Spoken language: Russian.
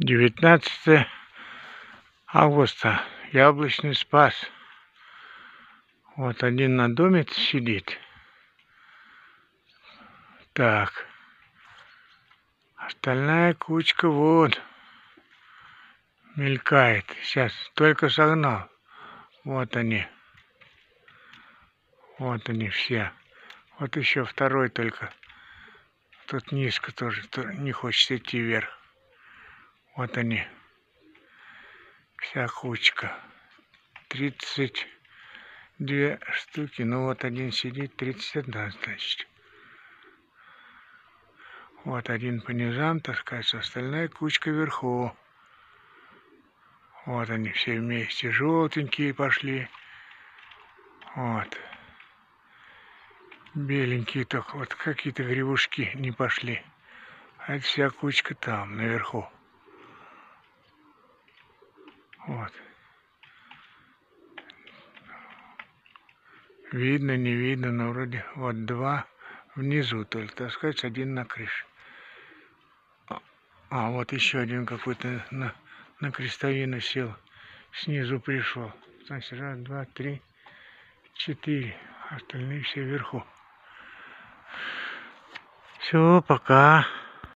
19 августа. Яблочный Спас. Вот один на доме сидит. Так. Остальная кучка вот мелькает. Сейчас только согнал. Вот они. Вот они все. Вот еще второй только. Тут низко тоже не хочет идти вверх. Вот они. Вся кучка. 32 штуки. Ну вот один сидит. 31, значит. Вот один по низам таскается. Остальная кучка вверху. Вот они все вместе. Желтенькие пошли. Вот. Беленькие только. Вот какие-то грибушки не пошли. А это вся кучка там, наверху. Вот. Видно, не видно, но вроде вот два внизу только, так сказать, один на крыше. А вот еще один какой-то на крестовину сел, снизу пришел. Значит, раз, два, три, 4, остальные все вверху. Все, пока.